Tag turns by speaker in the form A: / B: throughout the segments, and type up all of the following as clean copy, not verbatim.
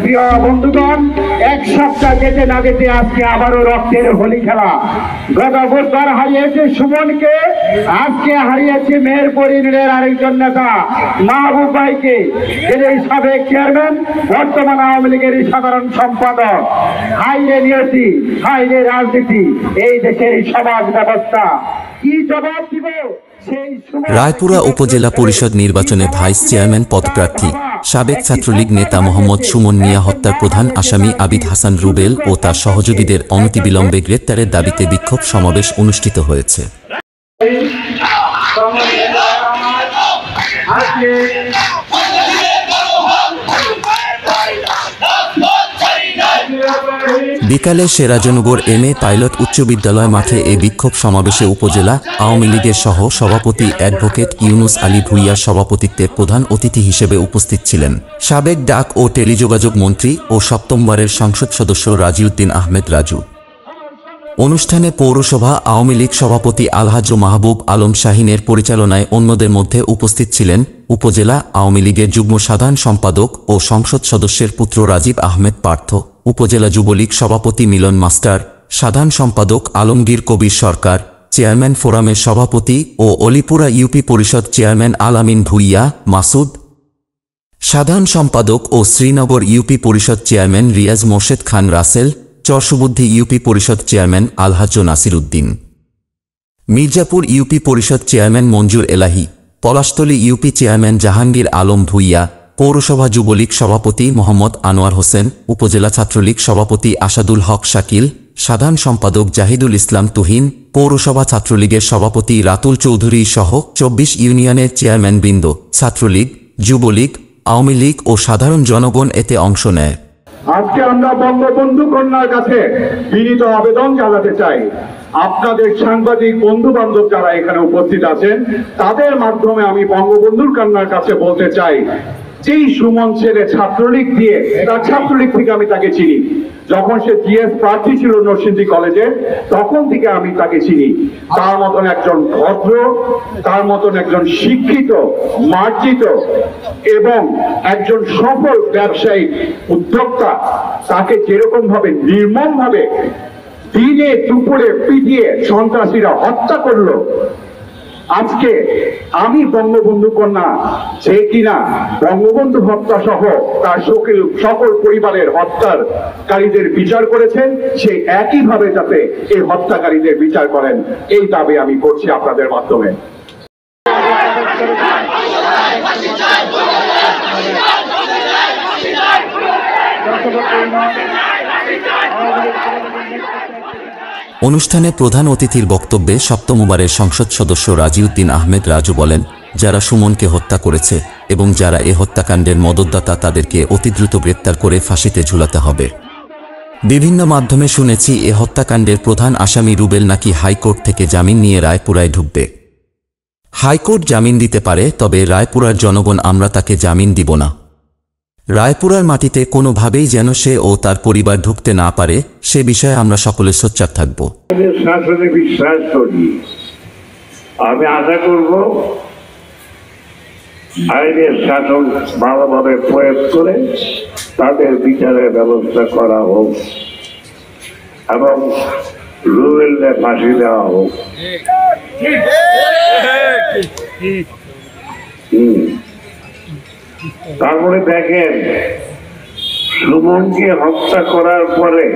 A: প্রিয় বন্ধুগণ, এক সপ্তাহ যেতে না যেতে আজকে আবারও রক্তের হোলি খেলা। গত বুধবার হারিয়েছে সুমনকে, আজকে হারিয়েছে মেহেরপুর ইউনিয়নের আরেকজন নেতা মাহবুব ভাইকে, যিনি সাবেক চেয়ারম্যান, বর্তমান আওয়ামী লীগের সাধারণ সম্পাদক। হাইরে নিয়তি, হাইরে রাজনীতি, এই দেশের সমাজ ব্যবস্থা কি জবাব দিব?
B: রায়পুরা উপজেলা পরিষদ নির্বাচনে ভাইস চেয়ারম্যান পদপ্রার্থী সাবেক ছাত্রলীগ নেতা মোহাম্মদ সুমন মিয়া হত্যার প্রধান আসামি আবিদ হাসান রুবেল ও তার সহযোগীদের অনতিবিলম্বে গ্রেপ্তারের দাবিতে বিক্ষোভ সমাবেশ অনুষ্ঠিত হয়েছে। বিকালে সেরাজনগর এম এ পাইলট উচ্চ বিদ্যালয় মাঠে এ বিক্ষোভ সমাবেশে উপজেলা আওয়ামী লীগের সহ সভাপতি অ্যাডভোকেট ইউনুস আলী ভুইয়ার সভাপতিত্বে প্রধান অতিথি হিসেবে উপস্থিত ছিলেন সাবেক ডাক ও টেলিযোগাযোগ মন্ত্রী ও সপ্তমবারের সংসদ সদস্য রাজিউদ্দিন আহমেদ রাজু। অনুষ্ঠানে পৌরসভা আওয়ামী লীগ সভাপতি আলহাজ মাহবুব আলম শাহিনের পরিচালনায় অন্যদের মধ্যে উপস্থিত ছিলেন উপজেলা আওয়ামী লীগের যুগ্ম সাধারণ সম্পাদক ও সংসদ সদস্যের পুত্র রাজীব আহমেদ পার্থ, উপজেলা যুবলীগ সভাপতি মিলন মাস্টার, সাধারণ সম্পাদক আলমগীর কবির সরকার, চেয়ারম্যান ফোরামের সভাপতি ও অলিপুরা ইউপি পরিষদ চেয়ারম্যান আলামিন ভুইয়া মাসুদ, সাধারণ সম্পাদক ও শ্রীনগর ইউপি পরিষদ চেয়ারম্যান রিয়াজ মোর্শেদ খান রাসেল, চরসুবুদ্ধি ইউপি পরিষদ চেয়ারম্যান আলহাজ নাসির উদ্দিন, মির্জাপুর ইউপি পরিষদ চেয়ারম্যান মঞ্জুর এলাহি, পলাশতলী ইউপি চেয়ারম্যান জাহাঙ্গীর আলম ভুইয়া, পৌরসভা যুবলীগ সভাপতি মোহাম্মদ আনোয়ার হোসেন, উপজেলা ছাত্রলীগ সভাপতি আসাদুল হক শাকিল, সাধারণ সম্পাদক জাহিদুল ইসলাম তুহিন, পৌরসভা ছাত্রলীগের সভাপতি রাতুল চৌধুরী সহ 24 ইউনিয়নের চেয়ারম্যানবৃন্দ, ছাত্রলীগ, যুবলীগ, আওয়ামী লীগ ও সাধারণ জনগণ এতে অংশ নেয়।
A: আজকে আমরা বঙ্গবন্ধু কন্যার কাছে বিনীত আবেদন জানাতে চাই, আপনাদের সাংবাদিক বন্ধু বান্ধব যারা এখানে উপস্থিত আছেন তাদের মাধ্যমে আমি বঙ্গবন্ধুর কন্যার কাছে বলতে চাই, যেই সুমন ছেলে ছাত্রলীগ দিয়ে, তার ছাত্রলীগ থেকে আমি তাকে চিনি, যখন সে জিএস প্রার্থী ছিল নরসিংদী কলেজে তখন থেকে আমি তাকে চিনি। তার মতন একজন ভদ্র, তার মতন একজন শিক্ষিত, মার্জিত এবং একজন সফল ব্যবসায়িক উদ্যোক্তা, তাকে যেরকম ভাবে নির্মম ভাবে দিনে দুপুরে পিটিয়ে সন্ত্রাসীরা হত্যা করলো, আজকে আমি বঙ্গবন্ধু কন্যা যে কিনা বঙ্গবন্ধু হত্যা সহ তার সকল পরিবারের হত্যাকারীদের বিচার করেছেন, সে একইভাবে যাতে এই হত্যাকারীদের বিচার করেন, এই দাবি আমি করছি আপনাদের মাধ্যমে।
B: অনুষ্ঠানে প্রধান অতিথির বক্তব্যে সপ্তমবারের সংসদ সদস্য রাজিউদ্দিন আহমেদ রাজু বলেন, যারা সুমনকে হত্যা করেছে এবং যারা এ হত্যাকাণ্ডের মদতদাতা তাদেরকে অতিদ্রুত গ্রেপ্তার করে ফাঁসিতে ঝুলাতে হবে। বিভিন্ন মাধ্যমে শুনেছি এ হত্যাকাণ্ডের প্রধান আসামি রুবেল নাকি হাইকোর্ট থেকে জামিন নিয়ে রায়পুরায় ঢুকবে। হাইকোর্ট জামিন দিতে পারে, তবে রায়পুরার জনগণ আমরা তাকে জামিন দিব না। রায়পুরার মাটিতে কোনোভাবেই যেন সে ও তার পরিবার ঢুকতে না পারে, সে বিষয়ে আমরা সকলে সোচ্চার থাকব।
A: শাসনে বিশ্বাস করি, আমি আশা করব আইনের শাসন ভালোভাবে প্রয়োগ করে তাদের বিচারের ব্যবস্থা করা হোক এবং রুবেলকে ফাঁসি দেওয়া হোক। তারপরে দেখেন, সুমনকে হত্যা করার পরে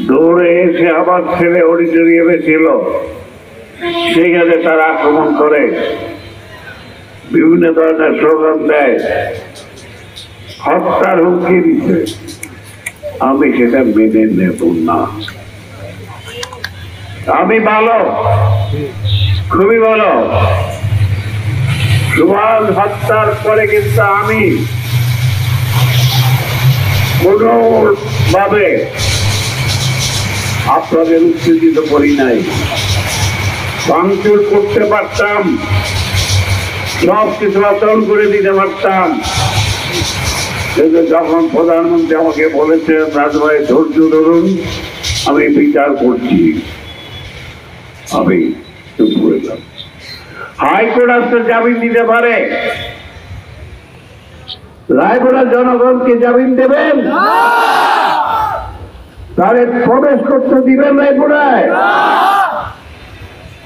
A: দৌড়ে এসে আমার ছেলে অডিটোরিয়ামে ছিল, সেখানে তারা আক্রমণ করে, বিভিন্ন ধরনের স্লোগান দেয়, হত্যার হুমকি দিচ্ছে। আমি সেটা মেনে নেব না। আমি ভালো, খুবই ভালো। সুমন হত্যার পরে কিন্তু আমি কোনোভাবে আপনাদের উত্তেজিত করি নাই। ভাঙচুর করতে পারতাম, সব কিছু আচরণ করে দিতে পারতাম, কিন্তু যখন প্রধানমন্ত্রী আমাকে বলেছেন রাজু ভাই ধৈর্য ধরুন, আমি বিচার করছি, আমি চুপ করলাম। হাইকোর্ট আজকে জামিন দিতে পারে,
C: রায়পুরার জনগণকে জামিন দেবেন? তারে প্রবেশ করতে দিবেন রায়পুরায়?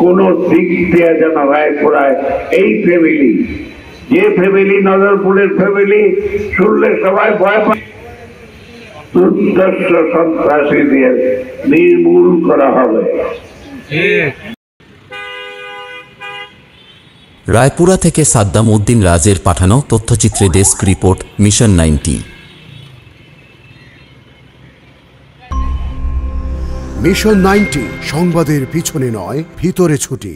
C: কোন দিক দিয়ে যেন রায়পুরায় এই ফ্যামিলি, যে ফ্যামিলি নজরপুরের ফ্যামিলি শুনলে সবাই ভয় পায়, দুর্দর্শ সন্ত্রাসীদের নির্মূল করা হবে।
B: রায়পুরা থেকে সাদ্দাম উদ্দিন রাজের পাঠানো তথ্যচিত্রে ডেস্ক রিপোর্ট, মিশন 90।
D: মিশন 90 সংবাদের পিছনে নয়, ভিতরে ছুটি।